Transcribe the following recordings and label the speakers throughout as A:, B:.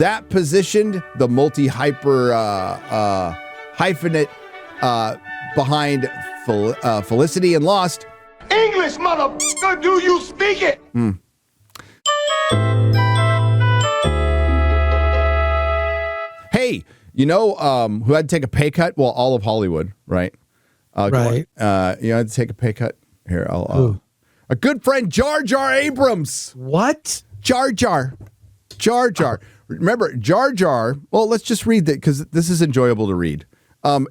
A: That positioned the multi-hyper hyphenate behind Felicity and Lost.
B: English, motherfucker, do you speak it?
A: Hey, you know who had to take a pay cut? Well, all of Hollywood, right?
C: Right.
A: You had to take a pay cut. Here, a good friend, Jar Jar Abrams.
C: What?
A: Jar Jar. Remember, Jar Jar, well, let's just read that because this is enjoyable to read.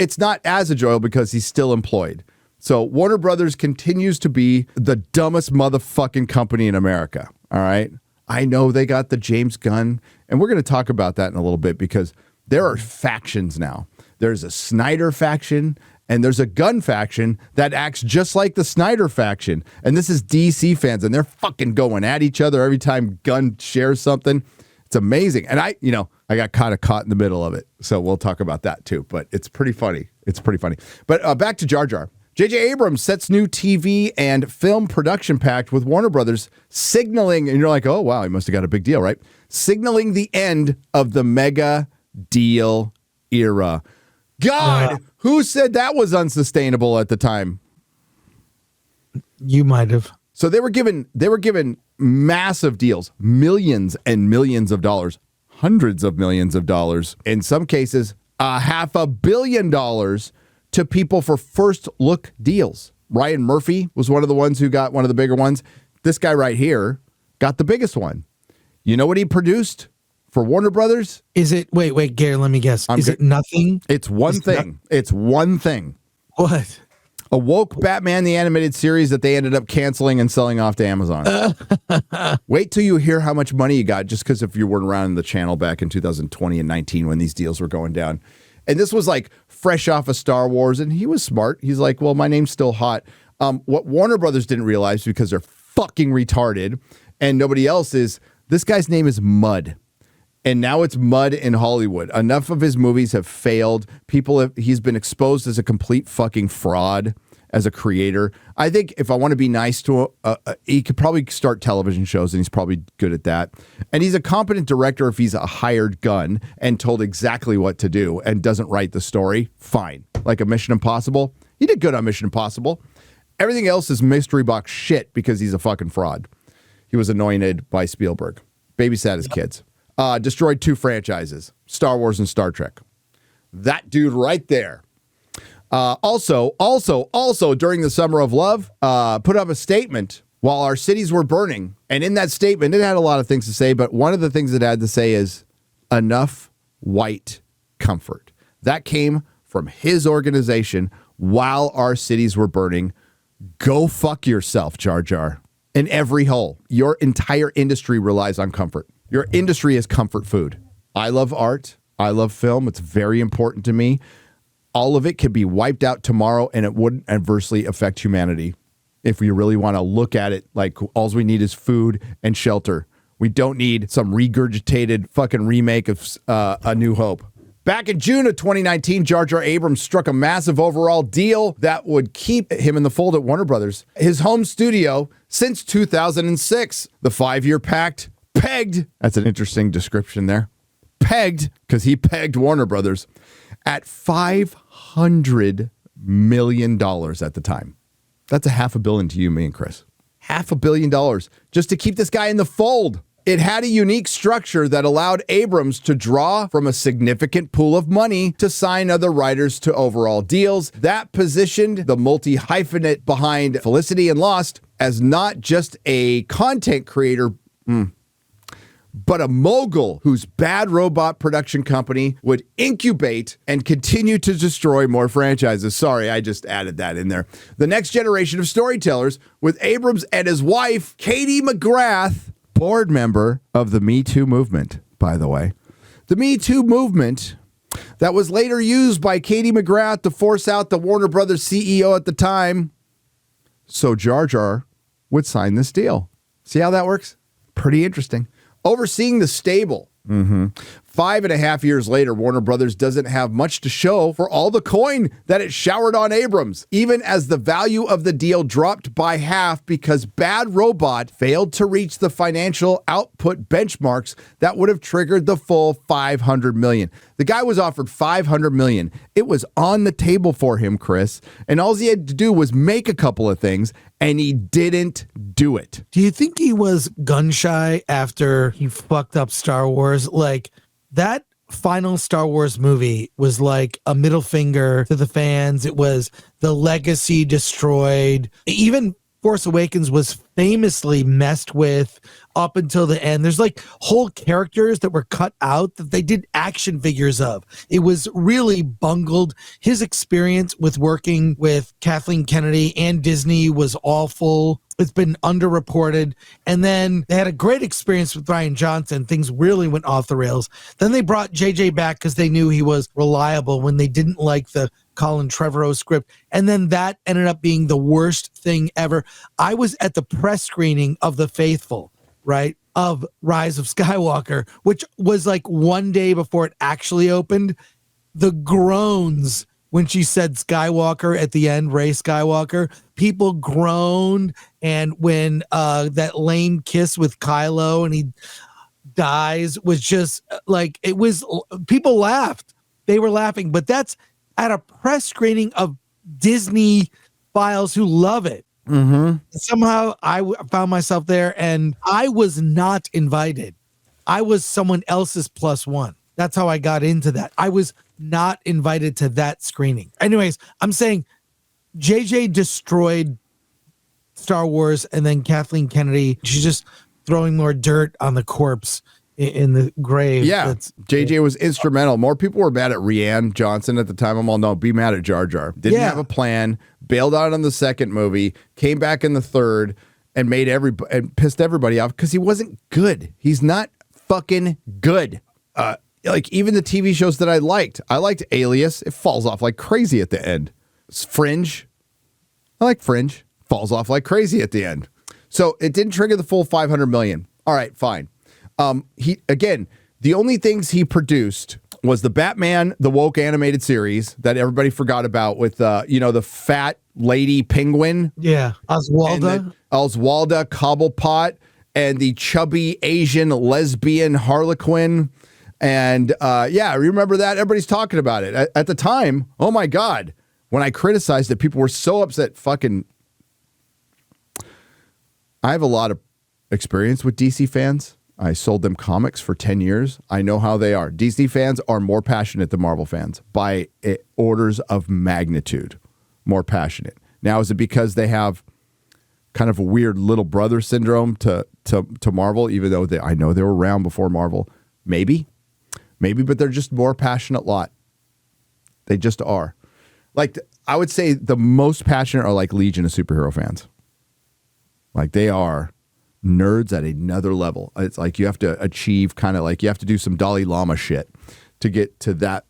A: It's not as enjoyable because he's still employed. So Warner Brothers continues to be the dumbest motherfucking company in America. All right. I know they got the James Gunn, and we're going to talk about that in a little bit because there are factions now. There's a Snyder faction and there's a Gunn faction that acts just like the Snyder faction. And this is DC fans, and they're fucking going at each other every time Gunn shares something. It's amazing. And I got kind of caught in the middle of it. So we'll talk about that too. But it's pretty funny. But back to Jar Jar. J.J. Abrams sets new TV and film production pact with Warner Brothers, signaling, and you're like, oh, wow, he must have got a big deal, right? Signaling the end of the mega deal era. God, who said that was unsustainable at the time?
C: You might have.
A: So they were given massive deals, millions and millions of dollars, hundreds of millions of dollars, in some cases, $500 million to people for first look deals. Ryan Murphy was one of the ones who got one of the bigger ones. This guy right here got the biggest one. You know what he produced for Warner Brothers?
C: Is it, wait, Gary, let me guess. It nothing?
A: It's one thing. It's one thing.
C: What?
A: A woke Batman the Animated Series that they ended up canceling and selling off to Amazon. Wait till you hear how much money you got, just because if you weren't around the channel back in 2020 and 19 when these deals were going down. And this was like fresh off of Star Wars, and he was smart. He's like, well, my name's still hot. What Warner Brothers didn't realize, because they're fucking retarded, and nobody else is, this guy's name is Mud. And now it's mud in Hollywood. Enough of his movies have failed. He's been exposed as a complete fucking fraud as a creator. I think if I want to be nice to him, he could probably start television shows, and he's probably good at that. And he's a competent director if he's a hired gun and told exactly what to do and doesn't write the story. Fine. Like a Mission Impossible. He did good on Mission Impossible. Everything else is mystery box shit because he's a fucking fraud. He was anointed by Spielberg. Babysat his kids. Destroyed 2 franchises, Star Wars and Star Trek. That dude right there. Also, during the Summer of Love, put up a statement while our cities were burning. And in that statement, it had a lot of things to say, but one of the things it had to say is enough white comfort. That came from his organization while our cities were burning. Go fuck yourself, Jar Jar. In every hole. Your entire industry relies on comfort. Your industry is comfort food. I love art. I love film. It's very important to me. All of it could be wiped out tomorrow and it wouldn't adversely affect humanity. If we really want to look at it, like all we need is food and shelter. We don't need some regurgitated fucking remake of A New Hope. Back in June of 2019, Jar Jar Abrams struck a massive overall deal that would keep him in the fold at Warner Brothers. His home studio since 2006. The 5-year pact pegged, that's an interesting description there, pegged, because he pegged Warner Brothers, at $500 million at the time. That's $500 million to you, me, and Chris. $500 million just to keep this guy in the fold. It had a unique structure that allowed Abrams to draw from a significant pool of money to sign other writers to overall deals. That positioned the multi-hyphenate behind Felicity and Lost as not just a content creator, but a mogul whose Bad Robot production company would incubate and continue to destroy more franchises. Sorry, I just added that in there. The next generation of storytellers with Abrams and his wife, Katie McGrath, board member of the Me Too movement, by the way. The Me Too movement that was later used by Katie McGrath to force out the Warner Brothers CEO at the time. So Jar Jar would sign this deal. See how that works? Pretty interesting. Overseeing the stable. 5.5 years later, Warner Brothers doesn't have much to show for all the coin that it showered on Abrams, even as the value of the deal dropped by half because Bad Robot failed to reach the financial output benchmarks that would have triggered the full $500 million. The guy was offered $500 million. It was on the table for him, Chris, and all he had to do was make a couple of things, and he didn't do it.
C: Do you think he was gun shy after he fucked up Star Wars? Like, that final Star Wars movie was like a middle finger to the fans. It was the legacy destroyed. Even Force Awakens was famously messed with up until the end. There's like whole characters that were cut out that they did action figures of. It was really bungled. His experience with working with Kathleen Kennedy and Disney was awful. It's been underreported. And then they had a great experience with Rian Johnson. Things really went off the rails. Then they brought JJ back because they knew he was reliable when they didn't like the Colin Trevorrow script. And then that ended up being the worst thing ever. I was at the press screening of The Faithful, right, of Rise of Skywalker, which was like one day before it actually opened. The groans when she said Skywalker at the end, Rey Skywalker, people groaned. And when that lame kiss with Kylo and he dies was just like, it was, people laughed. They were laughing, but that's at a press screening of Disney files who love it.
A: Mm-hmm.
C: Somehow I found myself there and I was not invited. I was someone else's plus one. That's how I got into that. I was not invited to that screening. Anyways, I'm saying JJ destroyed Star Wars, and then Kathleen Kennedy, she's just throwing more dirt on the corpse in the grave.
A: Yeah, JJ was instrumental. More people were mad at Rian Johnson at the time. I'm all, no, be mad at Jar Jar. Didn't have a plan, bailed out on the second movie, came back in the third, and and pissed everybody off because he wasn't good. He's not fucking good. Like even the TV shows that I liked Alias. It falls off like crazy at the end. Fringe. I like Fringe. Falls off like crazy at the end. So it didn't trigger the full 500 million. All right, fine. The only things he produced was the Batman, the woke animated series that everybody forgot about with, the fat lady penguin.
C: Yeah. Oswalda
A: Cobblepot, and the chubby Asian lesbian Harlequin. And I remember that. Everybody's talking about it. At the time, oh my God, when I criticized it, people were so upset. I have a lot of experience with DC fans. I sold them comics for 10 years. I know how they are. DC fans are more passionate than Marvel fans by orders of magnitude, more passionate. Now, is it because they have kind of a weird little brother syndrome to Marvel, even though I know they were around before Marvel? Maybe, but they're just more passionate lot. They just are. Like, I would say the most passionate are like Legion of Superhero fans. Like, they are nerds at another level. It's like you have to achieve you have to do some Dalai Lama shit to get to that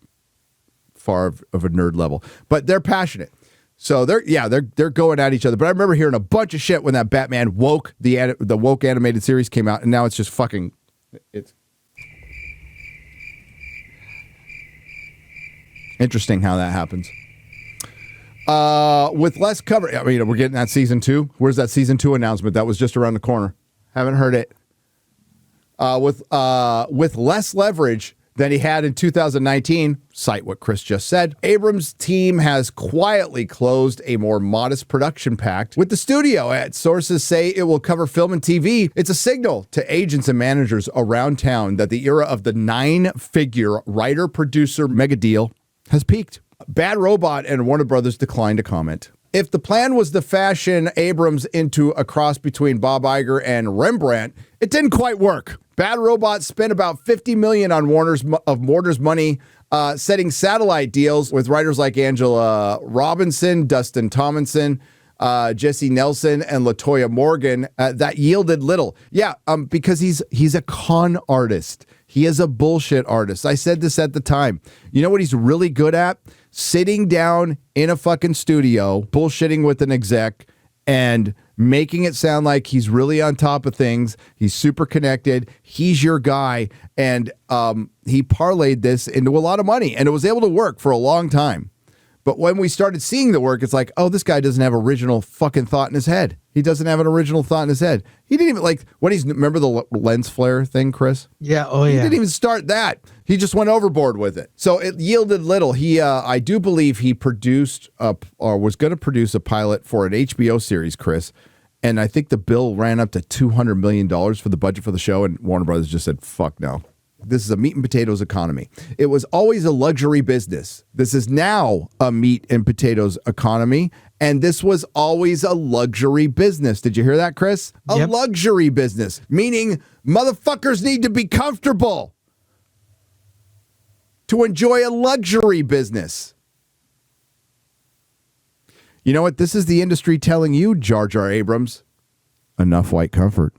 A: far of a nerd level. But they're passionate. So they're going at each other. But I remember hearing a bunch of shit when that Batman woke, the woke animated series came out, and now it's just fucking, it's interesting how that happens. With less cover, we're getting that season 2. Where's that season 2 announcement? That was just around the corner. Haven't heard it. With less leverage than he had in 2019, cite what Chris just said, Abrams' team has quietly closed a more modest production pact with the studio. Sources say it will cover film and TV. It's a signal to agents and managers around town that the era of the 9-figure writer-producer mega deal has peaked. Bad Robot and Warner Brothers declined to comment. If the plan was to fashion Abrams into a cross between Bob Iger and Rembrandt, it didn't quite work. Bad Robot spent about $50 million on Warner's money, setting satellite deals with writers like Angela Robinson, Dustin Tomlinson, Jesse Nelson, and LaToya Morgan. That yielded little. Because he's a con artist. He is a bullshit artist. I said this at the time. You know what he's really good at? Sitting down in a fucking studio, bullshitting with an exec, and making it sound like he's really on top of things. He's super connected. He's your guy. And he parlayed this into a lot of money, and it was able to work for a long time. But when we started seeing the work, it's like, oh, this guy doesn't have original fucking thought in his head. He doesn't have an original thought in his head. He didn't even like when remember the lens flare thing, Chris?
C: Yeah. Oh,
A: He
C: yeah.
A: didn't even start that. He just went overboard with it. So it yielded little. I do believe he produced or was going to produce a pilot for an HBO series, Chris. And I think the bill ran up to $200 million for the budget for the show. And Warner Brothers just said, fuck no. This is a meat and potatoes economy. It was always a luxury business. This is now a meat and potatoes economy. And this was always a luxury business. Did you hear that, Chris? A luxury business, meaning motherfuckers need to be comfortable to enjoy a luxury business. You know what? This is the industry telling you, Jar Jar Abrams. Enough white comfort.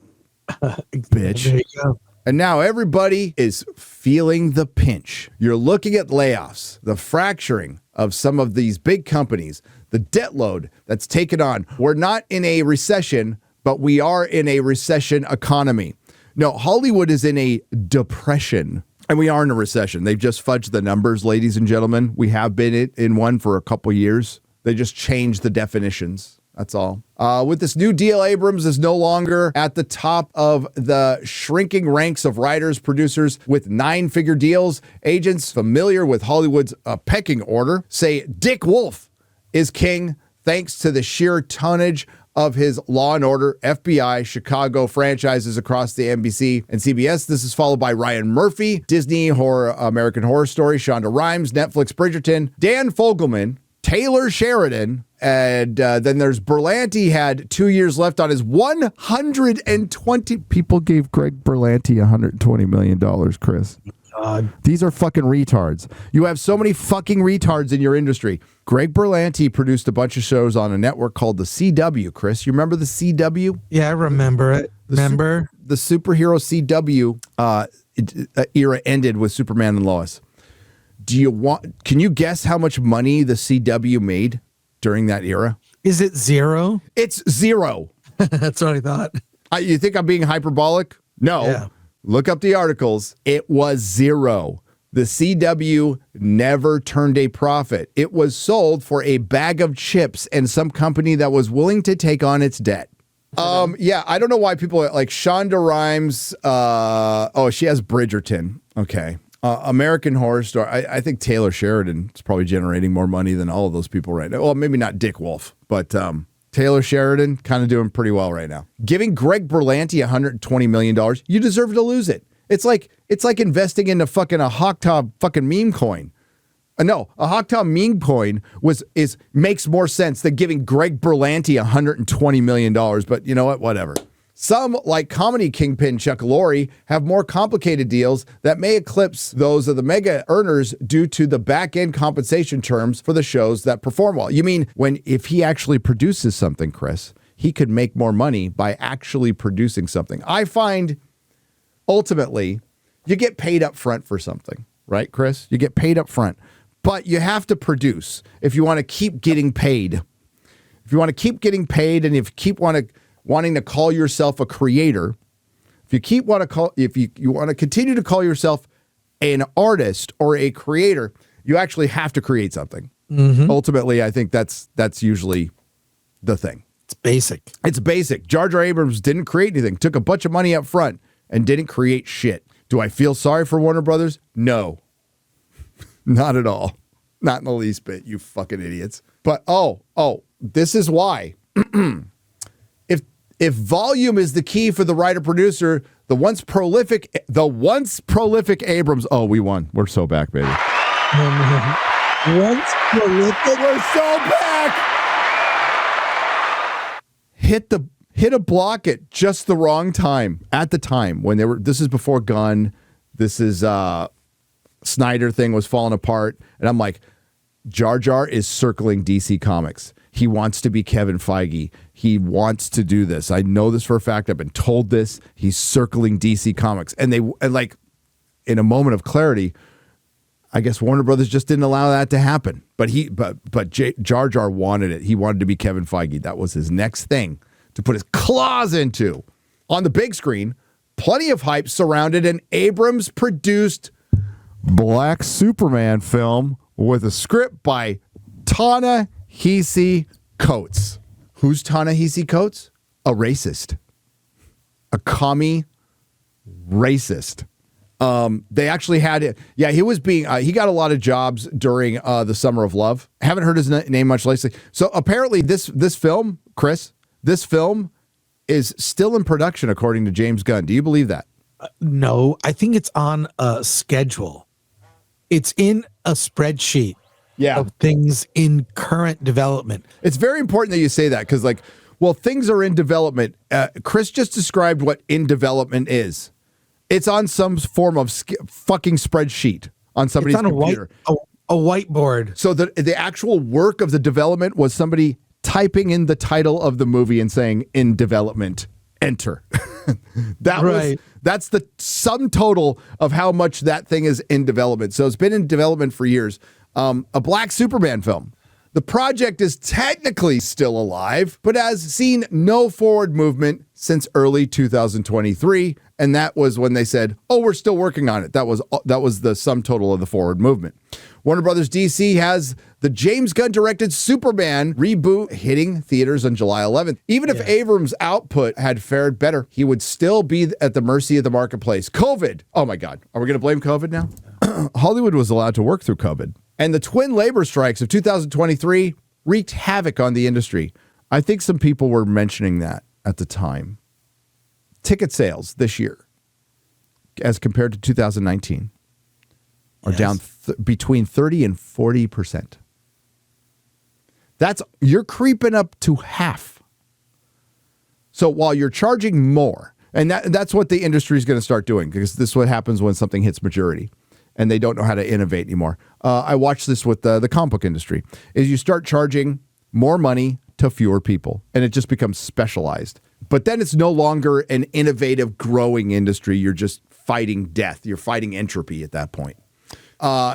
A: Bitch.
C: There you go.
A: And now everybody is feeling the pinch. You're looking at layoffs, the fracturing of some of these big companies, the debt load that's taken on. We're not in a recession, but we are in a recession economy. No, Hollywood is in a depression, and we are in a recession. They've just fudged the numbers, ladies and gentlemen. We have been in one for a couple years. They just changed the definitions. That's all. With this new deal, Abrams is no longer at the top of the shrinking ranks of writers, producers with 9-figure deals. Agents familiar with Hollywood's pecking order say Dick Wolf is king thanks to the sheer tonnage of his Law & Order, FBI, Chicago franchises across the NBC and CBS. This is followed by Ryan Murphy, Disney Horror, American Horror Story, Shonda Rhimes, Netflix Bridgerton, Dan Fogelman, Taylor Sheridan, and then there's Berlanti had 2 years left on his 120. People gave Greg Berlanti $120 million, Chris.
C: God.
A: These are fucking retards. You have so many fucking retards in your industry. Greg Berlanti produced a bunch of shows on a network called the CW, Chris. You remember the CW?
C: Yeah, I remember it. Remember?
A: The superhero CW era ended with Superman and Lois. Can you guess how much money the CW made during that era?
C: Is it zero?
A: It's zero.
C: That's what I thought.
A: You think I'm being hyperbolic? No.
C: Yeah.
A: Look up the articles. It was zero. The CW never turned a profit. It was sold for a bag of chips and some company that was willing to take on its debt. Yeah, I don't know why people like Shonda Rhimes. She has Bridgerton. Okay. American Horror Story. I think Taylor Sheridan is probably generating more money than all of those people right now. Well, maybe not Dick Wolf, but Taylor Sheridan kind of doing pretty well right now. Giving Greg Berlanti $120 million, you deserve to lose it. It's like investing into fucking a Hawktop fucking meme coin. No, a Hawktop meme coin makes more sense than giving Greg Berlanti $120 million. But you know what? Whatever. Some, like comedy kingpin Chuck Lorre, have more complicated deals that may eclipse those of the mega earners due to the back-end compensation terms for the shows that perform well. You mean if he actually produces something, Chris, he could make more money by actually producing something. I find, ultimately, you get paid up front for something, right, Chris? You get paid up front, but you have to produce if you want to keep getting paid. If you want to keep getting paid and if you keep wanting to call yourself a creator, if you want to continue to call yourself an artist or a creator, you actually have to create something. Mm-hmm. Ultimately, I think that's usually the thing.
C: It's basic.
A: It's basic. Jar Jar Abrams didn't create anything, took a bunch of money up front and didn't create shit. Do I feel sorry for Warner Brothers? No, not at all. Not in the least bit, you fucking idiots. But, this is why. If volume is the key for the writer-producer, the once prolific Abrams, we won. We're so back, baby.
C: Once prolific?
A: We're so back! Hit a block at just the wrong time. At the time when this is before Gunn, this is Snyder thing was falling apart, and I'm like, Jar Jar is circling DC Comics. He wants to be Kevin Feige. He wants to do this. I know this for a fact. I've been told this. He's circling DC Comics. And in a moment of clarity, I guess Warner Brothers just didn't allow that to happen. But Jar Jar wanted it. He wanted to be Kevin Feige. That was his next thing. to put his claws into. On the big screen, plenty of hype surrounded an Abrams-produced Black Superman film with a script by Ta-Nehisi Coates. Who's Ta-Nehisi Coates? A racist. A commie racist. They actually had it. Yeah, he was being, he got a lot of jobs during the Summer of Love. Haven't heard his name much lately. So apparently this film, Chris, this film is still in production according to James Gunn. Do you believe that?
C: No, I think it's on a schedule. It's in a spreadsheet of things in current development.
A: It's very important that you say that because, like, well, things are in development. Chris just described what in development is. It's on some form of fucking spreadsheet on somebody's computer.
C: A whiteboard.
A: So the actual work of the development was somebody typing in the title of the movie and saying in development, enter. That's the sum total of how much that thing is in development. So it's been in development for years. A Black Superman film. The project is technically still alive, but has seen no forward movement since early 2023. And that was when they said, oh, we're still working on it. That was the sum total of the forward movement. Warner Brothers DC has the James Gunn directed Superman reboot hitting theaters on July 11th. Even if Abrams' output had fared better, he would still be at the mercy of the marketplace. COVID. Oh my God. Are we going to blame COVID now? Hollywood was allowed to work through COVID. And the twin labor strikes of 2023 wreaked havoc on the industry. I think some people were mentioning that at the time. Ticket sales this year, as compared to 2019, are down between 30 and 40%. You're creeping up to half. So while you're charging more, and that's what the industry is going to start doing, because this is what happens when something hits maturity and they don't know how to innovate anymore. I watched this with the comic book industry, is you start charging more money to fewer people, and it just becomes specialized. But then it's no longer an innovative, growing industry. You're just fighting death. You're fighting entropy at that point.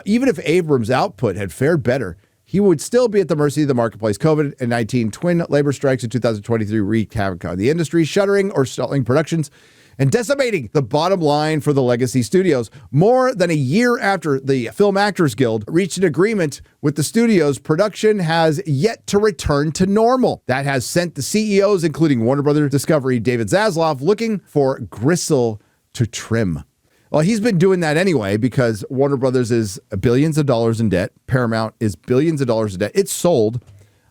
A: Even if Abrams' output had fared better, he would still be at the mercy of the marketplace. COVID-19 twin labor strikes in 2023 wreaked havoc on the industry, shuttering or stalling productions and decimating the bottom line for the legacy studios. More than a year after the Film Actors Guild reached an agreement with the studios, production has yet to return to normal. That has sent the CEOs, including Warner Brothers Discovery, David Zaslav, looking for gristle to trim. Well, he's been doing that anyway because Warner Brothers is billions of dollars in debt. Paramount is billions of dollars in debt. It's sold.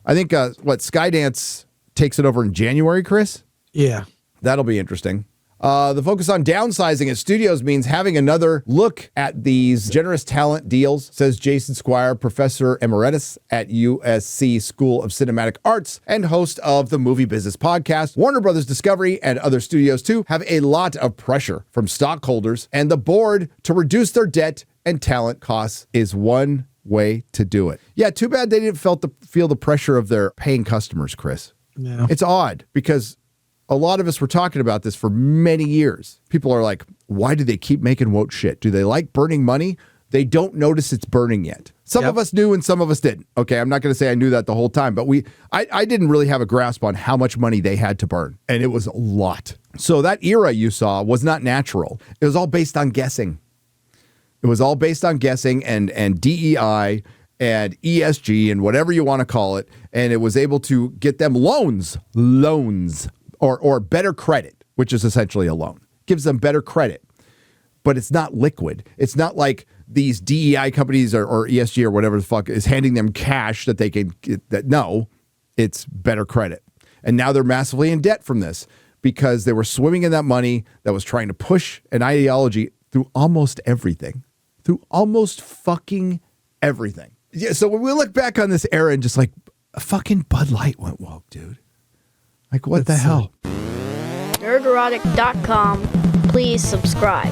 A: I think, Skydance takes it over in January, Chris?
C: Yeah.
A: That'll be interesting. The focus on downsizing at studios means having another look at these generous talent deals, says Jason Squire, professor emeritus at USC School of Cinematic Arts and host of the Movie Business Podcast. Warner Brothers Discovery and other studios, too, have a lot of pressure from stockholders and the board to reduce their debt, and talent costs is one way to do it. Yeah, too bad they didn't feel the pressure of their paying customers, Chris.
C: Yeah.
A: It's odd because a lot of us were talking about this for many years. People are like, why do they keep making woke shit? Do they like burning money? They don't notice it's burning yet. Some of us knew and some of us didn't. Okay, I'm not going to say I knew that the whole time, but I didn't really have a grasp on how much money they had to burn. And it was a lot. So that era you saw was not natural. It was all based on guessing. It was all based on guessing and DEI and ESG and whatever you want to call it. And it was able to get them loans. Or better credit, which is essentially a loan. Gives them better credit, but it's not liquid. It's not like these DEI companies or ESG or whatever the fuck is handing them cash that they can get. No, it's better credit. And now they're massively in debt from this because they were swimming in that money that was trying to push an ideology through almost everything. Through almost fucking everything. Yeah, so when we look back on this era and just like, fucking Bud Light went woke, dude. Like, what the hell?
D: Nerdrotic.com. Please subscribe.